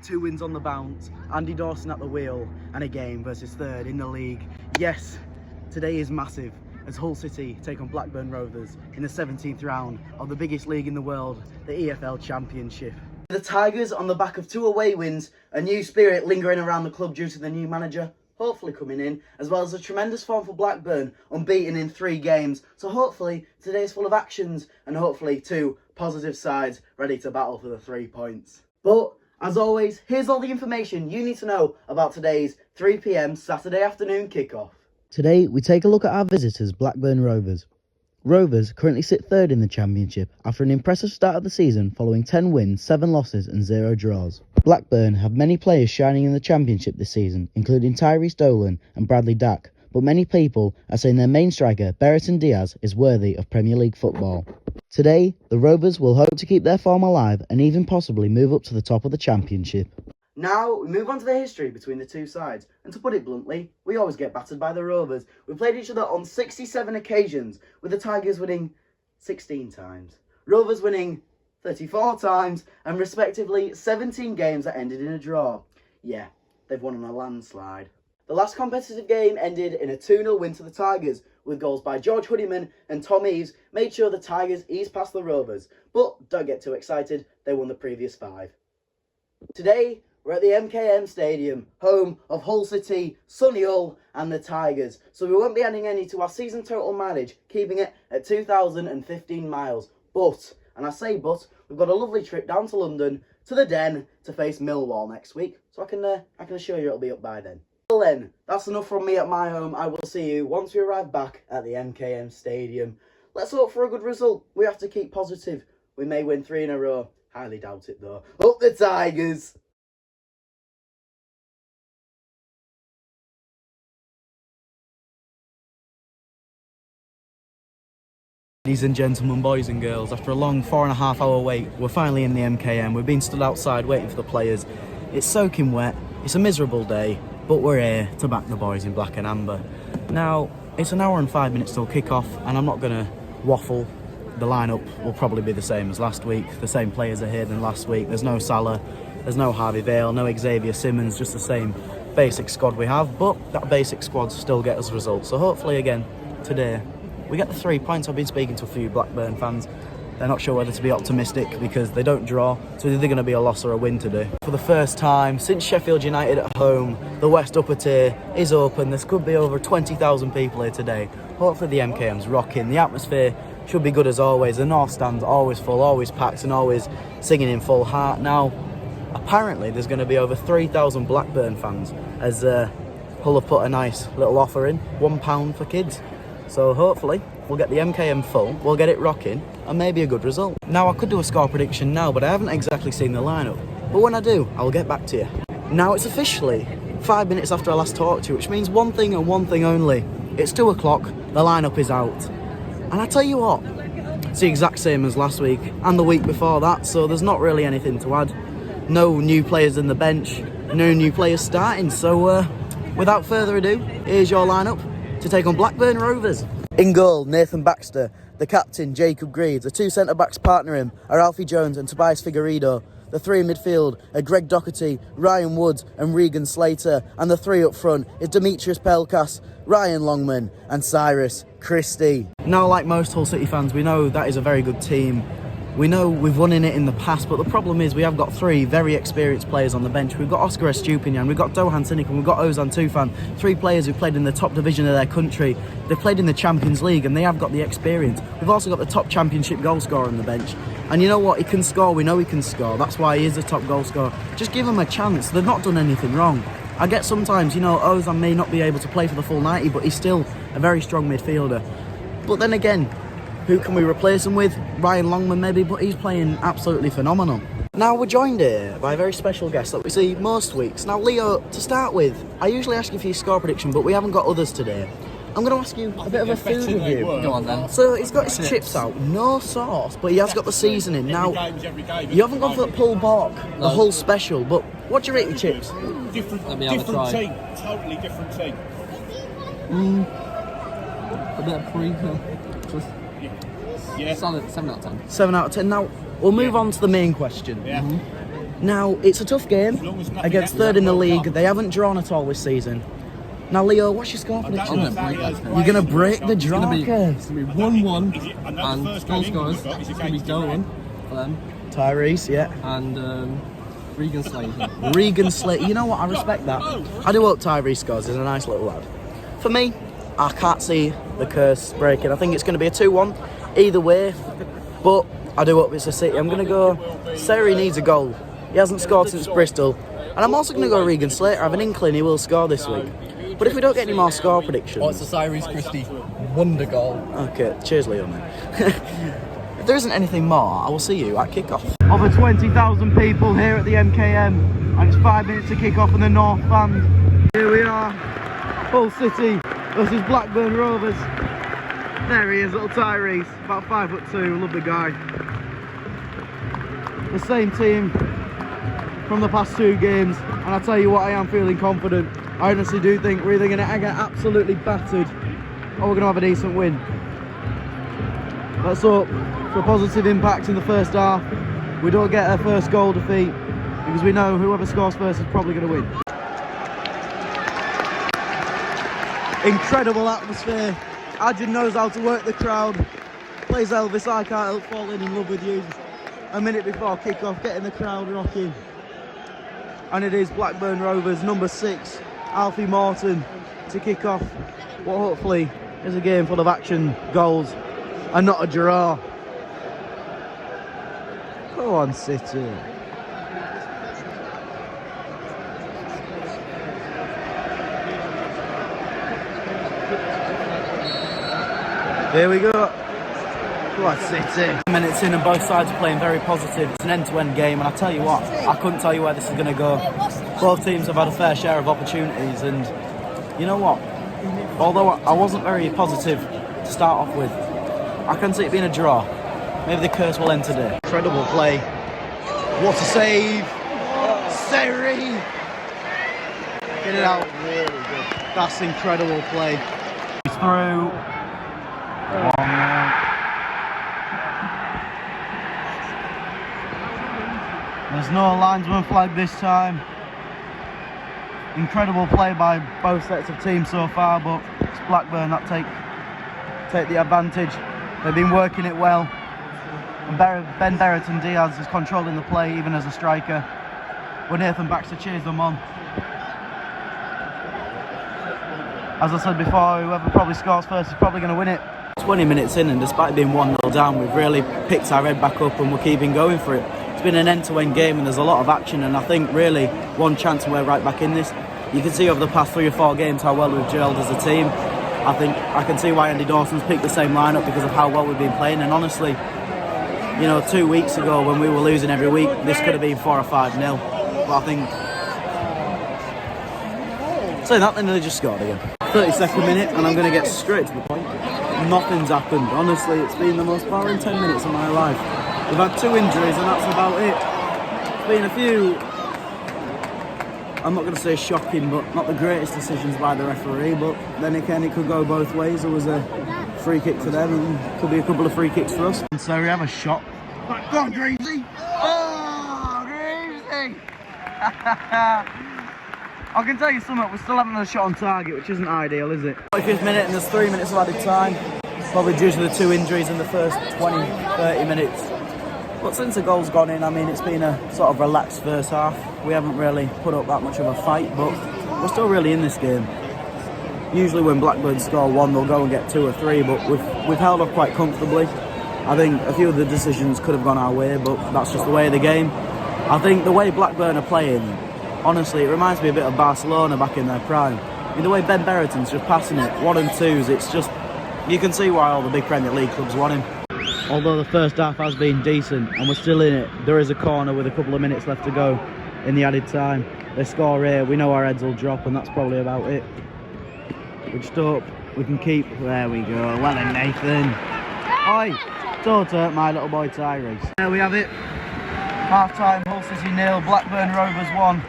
2 wins on the bounce, Andy Dawson at the wheel, and a game versus third in the league. Yes, today is massive as Hull City take on Blackburn Rovers in the 17th round of the biggest league in the world, the EFL Championship. The Tigers, on the back of 2 away wins, a new spirit lingering around the club due to the new manager hopefully coming in, as well as a tremendous form for Blackburn, unbeaten in 3 games. So hopefully today's full of actions and hopefully 2 positive sides ready to battle for the 3 points. But as always, here's all the information you need to know about today's 3 PM Saturday afternoon kickoff. Today we take a look at our visitors, Blackburn Rovers. Rovers currently sit 3rd in the Championship after an impressive start of the season following 10 wins, 7 losses and 0 draws. Blackburn have many players shining in the Championship this season, including Tyrese Dolan and Bradley Dack, but many people are saying their main striker, Brereton Diaz, is worthy of Premier League football. Today, the Rovers will hope to keep their form alive and even possibly move up to the top of the Championship. Now, we move on to the history between the 2 sides, and to put it bluntly, we always get battered by the Rovers. We played each other on 67 occasions, with the Tigers winning 16 times, Rovers winning 34 times, and respectively 17 games that ended in a draw. Yeah, they've won on a landslide. The last competitive game ended in a 2-0 win to the Tigers, with goals by George Huddyman and Tom Eaves made sure the Tigers eased past the Rovers. But don't get too excited, they won the previous 5. Today, we're at the MKM Stadium, home of Hull City, Sunny Hull and the Tigers. So we won't be adding any to our season total mileage, keeping it at 2,015 miles. But, and I say but, we've got a lovely trip down to London, to the Den, to face Millwall next week. So I can assure you it'll be up by then. Well then, that's enough from me at my home. I will see you once we arrive back at the MKM Stadium. Let's hope for a good result. We have to keep positive. We may win 3 in a row. Highly doubt it though. Up the Tigers! Ladies and gentlemen, boys and girls, after a long 4.5 hour wait, we're finally in the MKM. We've been stood outside waiting for the players. It's soaking wet, it's a miserable day, but we're here to back the boys in black and amber. Now, it's an hour and 5 minutes till kick-off, and I'm not going to waffle. The lineup will probably be the same as last week. The same players are here than last week. There's no Salah, there's no Harvey Vale, no Xavier Simmons, just the same basic squad we have, but that basic squad still get us results. So hopefully again, today, we get the 3 points. I've been speaking to a few Blackburn fans. They're not sure whether to be optimistic because they don't draw, so it's either going to be a loss or a win today. For the first time since Sheffield United at home, the West Upper Tier is open. There could be over 20,000 people here today. Hopefully the MKM's rocking. The atmosphere should be good as always. The North Stand's always full, always packed and always singing in full heart. Now, apparently there's going to be over 3,000 Blackburn fans as Hull have put a nice little offer in, £1 for kids. So hopefully we'll get the MKM full, we'll get it rocking, and maybe a good result. Now I could do a score prediction now, but I haven't exactly seen the lineup. But when I do, I'll get back to you. Now it's officially 5 minutes after I last talked to you, which means one thing and one thing only. It's 2 o'clock, the lineup is out. And I tell you what, it's the exact same as last week and the week before that, so there's not really anything to add. No new players in the bench, no new players starting, so without further ado, here's your lineup to take on Blackburn Rovers. In goal, Nathan Baxter. The captain, Jacob Greaves. The 2 centre-backs partner him are Alfie Jones and Tobias Figueiredo. The 3 in midfield are Greg Doherty, Ryan Woods and Regan Slater. And the 3 up front is Demetrius Pelkas, Ryan Longman and Cyrus Christie. Now, like most Hull City fans, we know that is a very good team. We know we've won in it in the past, but the problem is we have got 3 very experienced players on the bench. We've got Oscar Estupinian, we've got Dohan Sinik and we've got Ozan Tufan. 3 players who've played in the top division of their country. They've played in the Champions League and they have got the experience. We've also got the top championship goal scorer on the bench. And you know what? He can score. We know he can score. That's why he is the top goal scorer. Just give him a chance. They've not done anything wrong. I get sometimes, you know, Ozan may not be able to play for the full 90, but he's still a very strong midfielder. But then again, who can we replace him with? Ryan Longman maybe, but he's playing absolutely phenomenal. Now we're joined here by a very special guest that we see most weeks. Now Leo, to start with, I usually ask you for your score prediction, but we haven't got others today. I'm going to ask you a bit of a food review. Go on then. So he's got his chips out, no sauce, but he has got the seasoning. Now, you haven't gone for the pulled pork, the Hull special, but what do you rate your chips? Different team, totally different team. A bit of pre. Yeah. Solid 7 out of 10. 7 out of 10. Now, we'll move on to the main question. Yeah. Now, it's a tough game against third in the league. They haven't drawn at all this season. Now, Leo, what's your score prediction? I'm going to break that curse. You're going to break the draw It's curse. going to be 1-1 and goal scorers. It's going to be Darwin for them. Tyrese, yeah. And Regan Slater. Regan Slater. You know what? I respect that. I do hope Tyrese scores. He's a nice little lad. For me, I can't see the curse breaking. I think it's going to be a 2-1 either way. But I do hope it's a City. I'm going to go... Seri needs a goal. He hasn't scored since Bristol. And I'm also going to go Regan Slater. I have an inkling he will score this week. But if we don't get any more score predictions... Oh, it's a Cyrese Christie wonder goal. Okay, cheers, Leo, mate. If there isn't anything more, I will see you at kick-off. Over 20,000 people here at the MKM, and it's 5 minutes to kick off in the North Stand. Here we are, Hull City versus Blackburn Rovers. There he is, little Tyrese, about 5'2", lovely guy. The same team from the past 2 games, and I tell you what, I am feeling confident. I honestly do think we're either going to get absolutely battered or we're going to have a decent win. Let's hope for a positive impact in the first half. We don't get a first goal defeat, because we know whoever scores first is probably going to win. Incredible atmosphere. Adrian knows how to work the crowd. Plays Elvis, I can't help falling in love with you. A minute before kick-off, getting the crowd rocking. And it is Blackburn Rovers, number 6, Alfie Morton, to kick off what hopefully is a game full of action, goals, and not a draw. Go on, City. Here we go. Go on, City. Minutes in and both sides are playing very positive. It's an end-to-end game, and I tell you what, I couldn't tell you where this is going to go. Both teams have had a fair share of opportunities, and you know what? Although I wasn't very positive to start off with, I can see it being a draw. Maybe the curse will end today. Incredible play. What a save! Seri! Get it out. Really good. That's incredible play. He's through. There's no linesman flag this time. Incredible play by both sets of teams so far, but it's Blackburn that take the advantage. They've been working it well. And Ben Berriton Diaz is controlling the play even as a striker. But Nathan Baxter cheers them on. As I said before, whoever probably scores first is probably going to win it. 20 minutes in, and despite being 1-0 down, we've really picked our head back up and we're keeping going for it. It's been an end-to-end game and there's a lot of action, and I think really one chance and we're right back in this. You can see over the past 3 or 4 games how well we've gelled as a team. I think I can see why Andy Dawson's picked the same lineup because of how well we've been playing, and honestly, you know, 2 weeks ago when we were losing every week, this could have been 4 or 5-0. But I think... Saying that, then they just scored again. 32nd minute, and I'm going to get straight to the point. Nothing's happened. Honestly, it's been the most boring 10 minutes of my life. We've had 2 injuries, and that's about it. It's been a few... I'm not going to say shocking, but not the greatest decisions by the referee, but then again, it could go both ways. There was a free kick for them, and could be a couple of free kicks for us. And so we have a shot. Go on, Greavesy! Oh, Greavesy! I can tell you something, we're still having a shot on target, which isn't ideal, is it? 45th minute, and there's 3 minutes of added time. Probably due to the 2 injuries in the first 20-30 minutes. But since the goal's gone in, I mean, it's been a sort of relaxed first half. We haven't really put up that much of a fight, but we're still really in this game. Usually when Blackburn score 1, they'll go and get 2 or 3, but we've held up quite comfortably. I think a few of the decisions could have gone our way, but that's just the way of the game. I think the way Blackburn are playing, honestly, it reminds me a bit of Barcelona back in their prime. I mean, the way Ben Berriton's just passing it, 1 and 2s, it's just... You can see why all the big Premier League clubs want him. Although the first half has been decent and we're still in it, there is a corner with a couple of minutes left to go in the added time. They score here, we know our heads will drop, and that's probably about it. We just hope we can keep... There we go, well then, Nathan. Oi, don't hurt my little boy Tyrese. There we have it. Half-time, Hull City 0, Blackburn Rovers 1.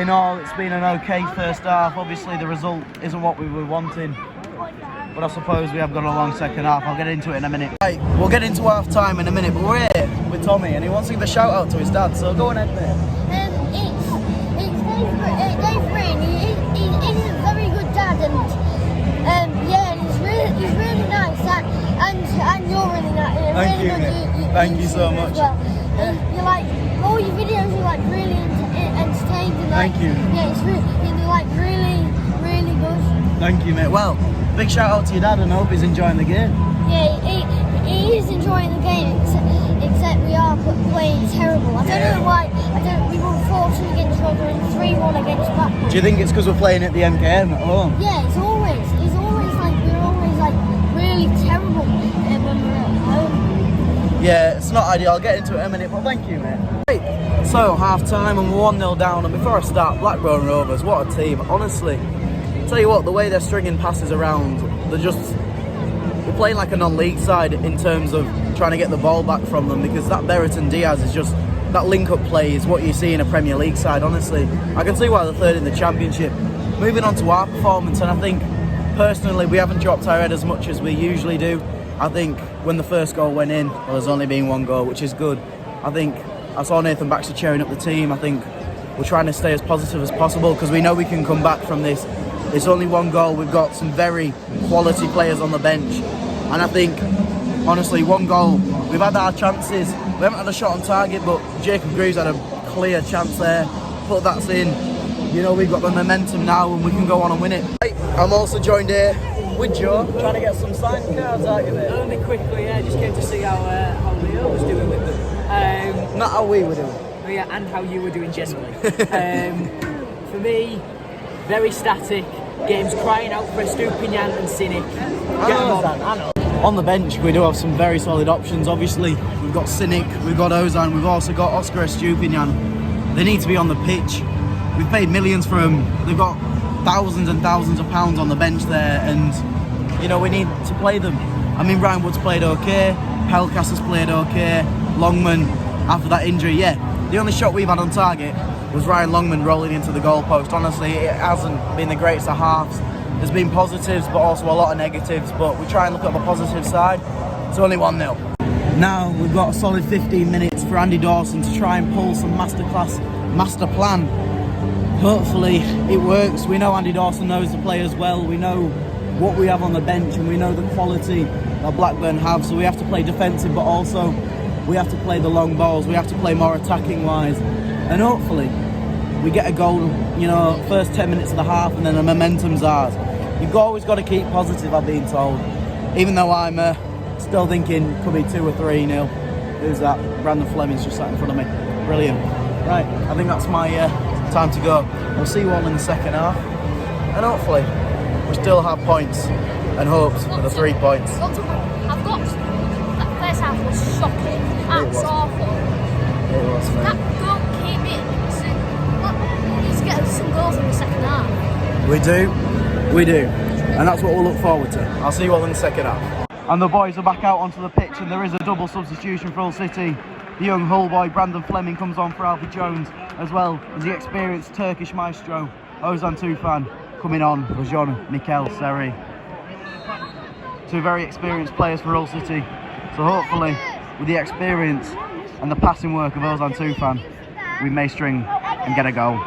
In all, it's been an okay first half. Obviously the result isn't what we were wanting, but I suppose we have got a long second half. I'll get into it in a minute. Right, we'll get into half time in a minute, but we're here with Tommy and he wants to give a shout out to his dad, so go on ahead, mate. It's Dave Green. He's a very good dad, and yeah, and he's really nice, and you're really nice. Thank really you, good. mate. Thank you so much. Well. You're like, all your videos are like really entertained, and like, thank you. Yeah, you're like really good. Thank you, mate. Well, big shout out to your dad and I hope he's enjoying the game. Yeah, he is enjoying the game, except we are playing terrible. I don't know why. We won 4-2 against Rovers and 3-1 against Blackburn. Do you think it's because we're playing at the MKM at home? Yeah, it's always like we're always like really terrible when we're at home. Yeah, it's not ideal. I'll get into it in a minute, but thank you, mate. Right. So, half time and we're 1-0 down, and before I start, Blackburn Rovers, what a team, honestly. Tell you what, the way they're stringing passes around, we're playing like a non-league side in terms of trying to get the ball back from them, because that Berriton Diaz is just, that link-up play is what you see in a Premier League side, honestly. I can see why they're third in the Championship. Moving on to our performance, and I think, personally, we haven't dropped our head as much as we usually do. I think when the first goal went in, well, there's only been one goal, which is good. I think I saw Nathan Baxter cheering up the team. I think we're trying to stay as positive as possible because we know we can come back from this. It's only one goal. We've got some very quality players on the bench. And I think, honestly, one goal. We've had our chances. We haven't had a shot on target, but Jacob Greaves had a clear chance there. Put that in. You know, we've got the momentum now and we can go on and win it. I'm also joined here with Joe, trying to get some signed cards, aren't you, mate? Only quickly, yeah, just came to see how Leo was doing with them. Not how we were doing. Oh yeah, and how you were doing generally. For me, very static. Games crying out for a Stupinian and Cynic. I know. On the bench, we do have some very solid options. Obviously, we've got Cynic, we've got Ozan, we've also got Oscar Estupinian. They need to be on the pitch. We've paid millions for them. They've got thousands and thousands of pounds on the bench there, and you know, we need to play them. I mean, Ryan Wood's played okay, Pelkas has played okay, Longman after that injury, yeah. The only shot we've had on target was Ryan Longman rolling into the goalpost. Honestly, it hasn't been the greatest of halves. There's been positives but also a lot of negatives, but we try and look at the positive side. It's only 1-0. Now we've got a solid 15 minutes for Andy Dawson to try and pull some master plan. Hopefully it works. We know Andy Dawson knows the players well. We know what we have on the bench and we know the quality that Blackburn have. So we have to play defensive, but also we have to play the long balls. We have to play more attacking wise. And hopefully we get a goal, you know, first 10 minutes of the half, and then the momentum's ours. You've always got to keep positive, I've been told. Even though I'm still thinking could be 2 or 3-0. Who's that? Brandon Fleming's just sat in front of me. Brilliant. Right, I think that's my time to go. We'll see you all in the second half, and hopefully we still have points and hopes for the 3 points. I've got that first half was shocking. That's awful. It was, mate. That goal came in. We need to get some goals in the second half. We do, and that's what we'll look forward to. I'll see you all in the second half. And the boys are back out onto the pitch, and there is a double substitution for Hull City. The young Hull boy Brandon Fleming comes on for Alfie Jones, as well as the experienced Turkish maestro Ozan Tufan coming on for Jean-Michel Seri. 2 very experienced players for Hull City, so hopefully with the experience and the passing work of Ozan Tufan, we may string and get a goal.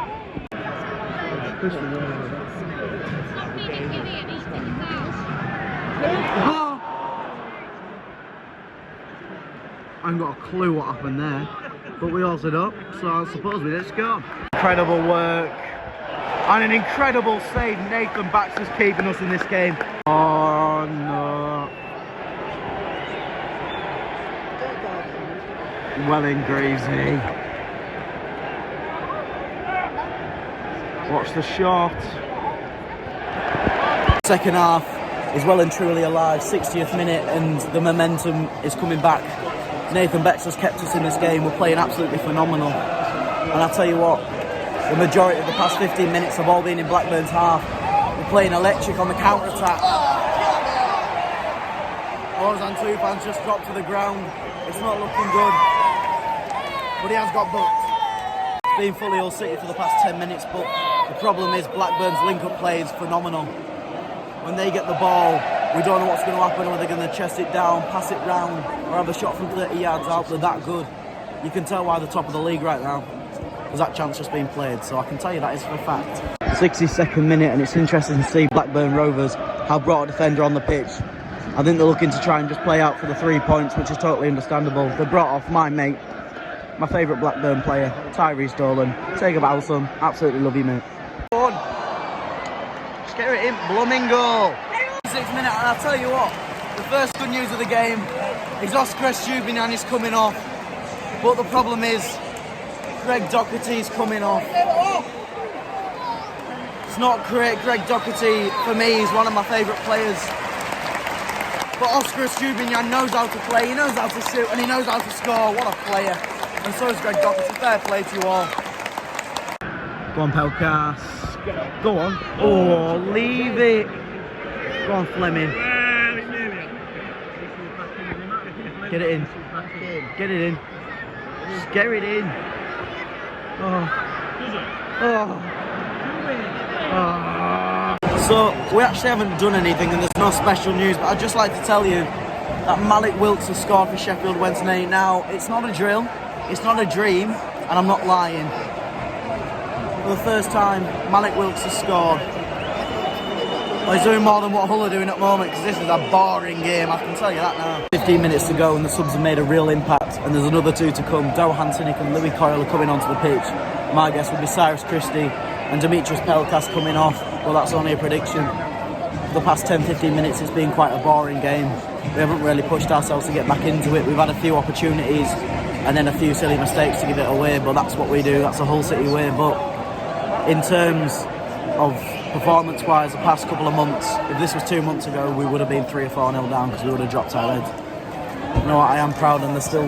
I haven't got a clue what happened there, but we all stood up, so I suppose we just go. Incredible work and an incredible save. Nathan Baxter's keeping us in this game. Oh no. Well in Greavesy. Watch the shot. Second half is well and truly alive. 60th minute and the momentum is coming back. Nathan Baxter's kept us in this game. We're playing absolutely phenomenal. And I'll tell you what, the majority of the past 15 minutes have all been in Blackburn's half. We're playing electric on the counter-attack. Ozan Tufan's just dropped to the ground. It's not looking good, but he has got booked. It's been fully Hull City for the past 10 minutes, but the problem is Blackburn's link-up play is phenomenal. When they get the ball, We don't know what's going to happen, whether they're going to chest it down, pass it round, or have a shot from 30 yards out. They're that good. You can tell why they're top of the league right now. There's that chance just being played, so I can tell you that is for a fact. 62nd minute, and it's interesting to see Blackburn Rovers have brought a defender on the pitch. I think they're looking to try and just play out for the 3 points, which is totally understandable. They brought off my mate, my favourite Blackburn player, Tyrese Dolan. Take a bow, son. Absolutely love you, mate. Go on. Just get it in. Blooming goal. 6 minutes, and I'll tell you what, the first good news of the game is Oscar Estubinian is coming off, but the problem is Greg Docherty's coming off. It's not great. Greg Docherty, for me, is one of my favourite players. But Oscar Estubinian knows how to play, he knows how to shoot, and he knows how to score. What a player. And so is Greg Docherty. Fair play to you all. Go on, Pelkas. Go on. Oh, leave it. Go on, Fleming. Get it in. Get it in. Just get it in. So, we actually haven't done anything and there's no special news, but I'd just like to tell you that Malik Wilkes has scored for Sheffield Wednesday. Now, it's not a drill, it's not a dream, and I'm not lying. For the first time, Malik Wilkes has scored. Well, he's doing more than what Hull are doing at the moment, because this is a boring game, I can tell you that now. 15 minutes to go and the subs have made a real impact, and there's another 2 to come. Dow Hansinick and Louis Coyle are coming onto the pitch. My guess would be Cyrus Christie and Demetrius Pelkas coming off. Well, that's only a prediction. For the past 10-15 minutes, it's been quite a boring game. We haven't really pushed ourselves to get back into it. We've had a few opportunities and then a few silly mistakes to give it away, but that's what we do. That's a Hull City way. But in terms of performance-wise, the past couple of months, if this was 2 months ago, we would have been 3 or 4-0 down because we would have dropped our heads. You know what, I am proud, and there's still,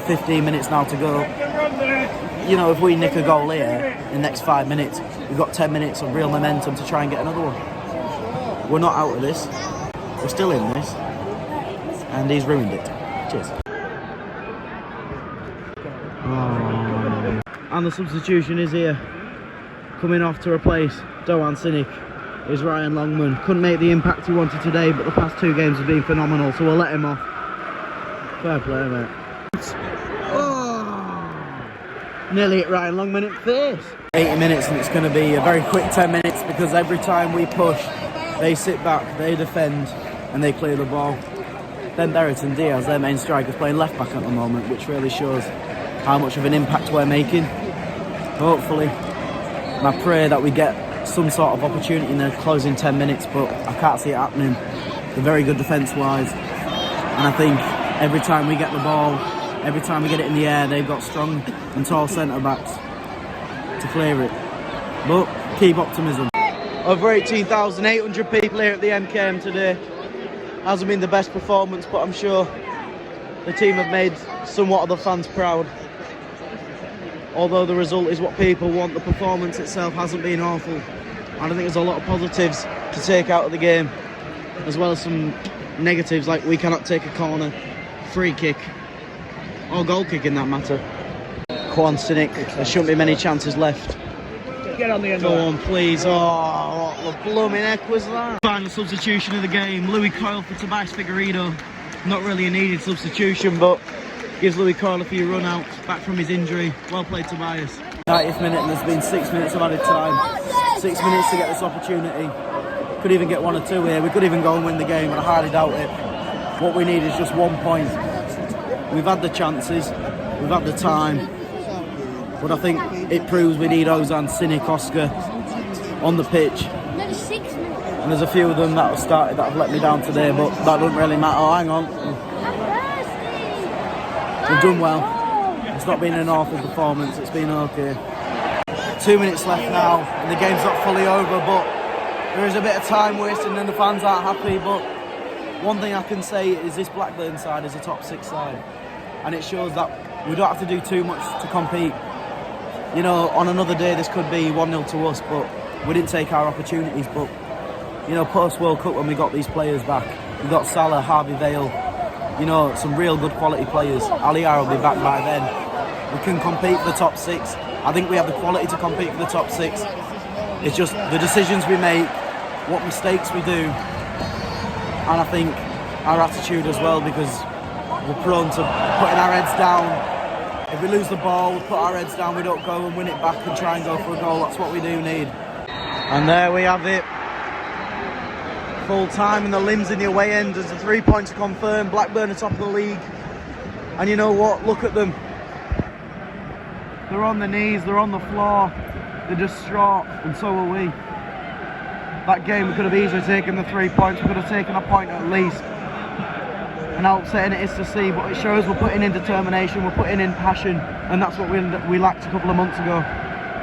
15 minutes now to go. You know, if we nick a goal here in the next 5 minutes, we've got 10 minutes of real momentum to try and get another one. We're not out of this. We're still in this. And he's ruined it. Cheers. Oh. And the substitution is here. Coming off to replace Doan Sinik is Ryan Longman. Couldn't make the impact he wanted today, but the past 2 games have been phenomenal, so we'll let him off. Fair play, mate. Nearly hit Ryan Longman in the face. 80 minutes, and it's going to be a very quick 10 minutes because every time we push, they sit back, they defend, and they clear the ball. Ben Berrett and Diaz, their main strikers, playing left back at the moment, which really shows how much of an impact we're making. Hopefully, and I pray that we get some sort of opportunity in the closing 10 minutes, but I can't see it happening. They're very good defence-wise, and I think every time we get the ball, every time we get it in the air, they've got strong and tall centre-backs to clear it. But keep optimism. Over 18,800 people here at the MKM today. Hasn't been the best performance, but I'm sure the team have made somewhat of the fans proud. Although the result is what people want, the performance itself hasn't been awful. And I think there's a lot of positives to take out of the game, as well as some negatives, like we cannot take a corner, free kick, or goal kick in that matter. Quan Sinik, there shouldn't be many chances left. Get on the end. Go on, please. Oh, what the blooming heck was that? Final substitution of the game. Louis Coyle for Tobias Figueiredo. Not really a needed substitution, but gives Louis Coyle a few run-outs back from his injury. Well played, Tobias. 90th minute, and there's been 6 minutes of added time. 6 minutes to get this opportunity. Could even get 1 or 2 here. We could even go and win the game, but I highly doubt it. What we need is just 1 point. We've had the chances, we've had the time, but I think it proves we need Ozan, Sinik, Oscar on the pitch. And there's a few of them that have started that have let me down today, but that doesn't really matter. Oh, hang on. We've done well. It's not been an awful performance, it's been okay. 2 minutes left now, and the game's not fully over, but there is a bit of time wasted and the fans aren't happy. But one thing I can say is this Blackburn side is a top 6 side. And it shows that we don't have to do too much to compete. You know, on another day this could be 1-0 to us, but we didn't take our opportunities. But, you know, post-World Cup when we got these players back, we got Salah, Harvey Vale, you know, some real good quality players. Aliyar will be back by then. We can compete for the top 6. I think we have the quality to compete for the top 6. It's just the decisions we make, what mistakes we do, and I think our attitude as well, because we're prone to putting our heads down. If we lose the ball, we put our heads down, we don't go and win it back and try and go for a goal. That's what we do need. And there we have it. Full time in the limbs in the away end as the 3 points are confirmed. Blackburn are top of the league. And you know what? Look at them. They're on their knees, they're on the floor. They're distraught, and so are we. That game we could have easily taken the 3 points. We could have taken a point at least. And how upsetting it is to see, but it shows we're putting in determination, we're putting in passion, and that's what we lacked a couple of months ago.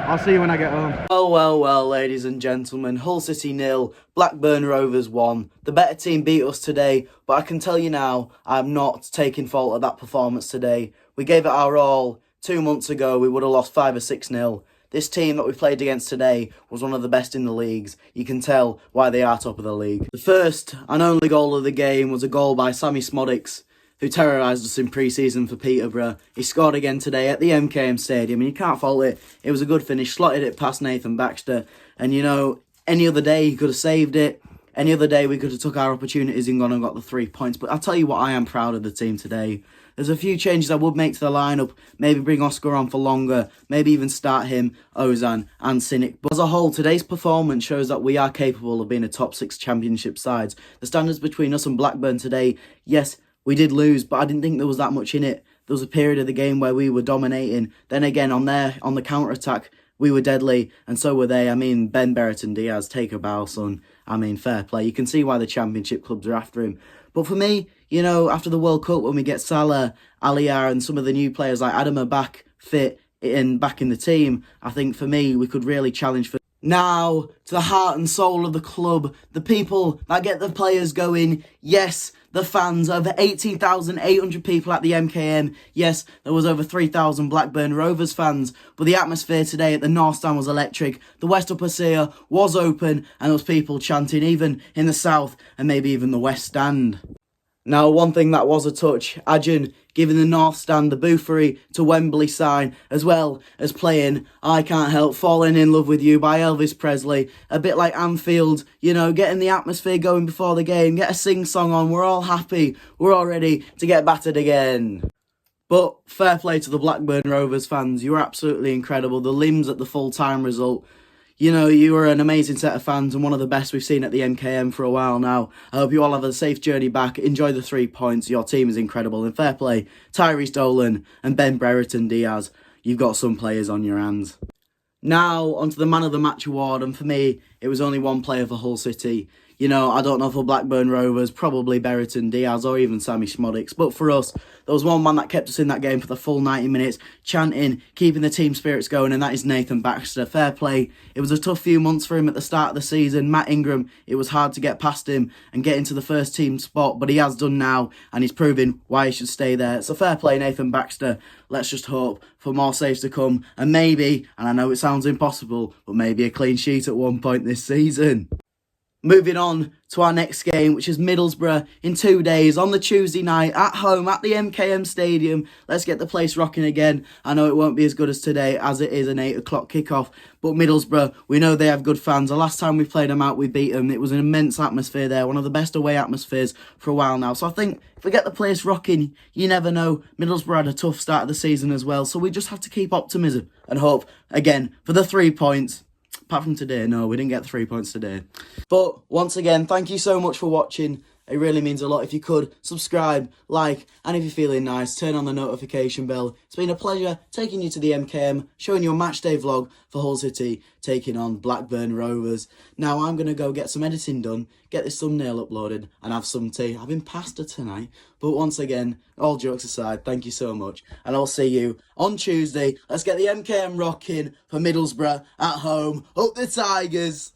I'll see you when I get home. Well, ladies and gentlemen. Hull City 0, Blackburn Rovers 1. The better team beat us today, but I can tell you now, I'm not taking fault of that performance today. We gave it our all. 2 months ago, we would have lost 5 or 6-0. This team that we played against today was one of the best in the leagues. You can tell why they are top of the league. The first and only goal of the game was a goal by Sammy Smodics, who terrorised us in pre-season for Peterborough. He scored again today at the MKM Stadium, and you can't fault it. It was a good finish, slotted it past Nathan Baxter. And you know, any other day he could have saved it. Any other day we could have took our opportunities and gone and got the 3 points. But I'll tell you what, I am proud of the team today. There's a few changes I would make to the lineup. Maybe bring Oscar on for longer. Maybe even start him, Ozan and Cynic. But as a whole, today's performance shows that we are capable of being a top 6 championship sides. The standards between us and Blackburn today, yes, we did lose, but I didn't think there was that much in it. There was a period of the game where we were dominating. Then again, on the counter-attack, we were deadly, and so were they. I mean, Ben Brereton Diaz, take a bow, son. I mean, fair play. You can see why the championship clubs are after him. But for me, you know, after the World Cup, when we get Salah, Aliyar, and some of the new players like Adam are back fit and back in the team, I think for me, we could really challenge for. Now, to the heart and soul of the club, the people that get the players going, yes, the fans, over 18,800 people at the MKM. Yes, there was over 3,000 Blackburn Rovers fans, but the atmosphere today at the North Stand was electric. The West Upper Sear was open, and there was people chanting even in the South and maybe even the West Stand. Now, one thing that was a touch, Ajahn giving the North Stand the Boofery to Wembley sign, as well as playing I Can't Help Falling in Love with You by Elvis Presley. A bit like Anfield, you know, getting the atmosphere going before the game, get a sing-song on, we're all happy, we're all ready to get battered again. But fair play to the Blackburn Rovers fans, you were absolutely incredible. The limbs at the full-time result. You know, you were an amazing set of fans and one of the best we've seen at the MKM for a while now. I hope you all have a safe journey back. Enjoy the 3 points. Your team is incredible. And fair play, Tyrese Dolan and Ben Brereton Diaz. You've got some players on your hands. Now, onto the Man of the Match award. And for me, it was only one player for Hull City. You know, I don't know for Blackburn Rovers, probably Brereton Diaz or even Sammy Smodics. But for us, there was one man that kept us in that game for the full 90 minutes, chanting, keeping the team spirits going, and that is Nathan Baxter. Fair play. It was a tough few months for him at the start of the season. Matt Ingram, it was hard to get past him and get into the first team spot, but he has done now, and he's proving why he should stay there. So fair play, Nathan Baxter. Let's just hope for more saves to come, and maybe, and I know it sounds impossible, but maybe a clean sheet at one point this season. Moving on to our next game, which is Middlesbrough in 2 days on the Tuesday night at home at the MKM Stadium. Let's get the place rocking again. I know it won't be as good as today as it is an 8 o'clock kickoff, but Middlesbrough, we know they have good fans. The last time we played them out, we beat them. It was an immense atmosphere there, one of the best away atmospheres for a while now. So I think if we get the place rocking, you never know. Middlesbrough had a tough start of the season as well, so we just have to keep optimism and hope, again, for the 3 points. Apart from today, no, we didn't get 3 points today. But once again, thank you so much for watching. It really means a lot. If you could, subscribe, like, and if you're feeling nice, turn on the notification bell. It's been a pleasure taking you to the MKM, showing you a matchday vlog for Hull City, taking on Blackburn Rovers. Now I'm going to go get some editing done, get this thumbnail uploaded, and have some tea. I've been pasta tonight. But once again, all jokes aside, thank you so much. And I'll see you on Tuesday. Let's get the MKM rocking for Middlesbrough at home. Up the Tigers!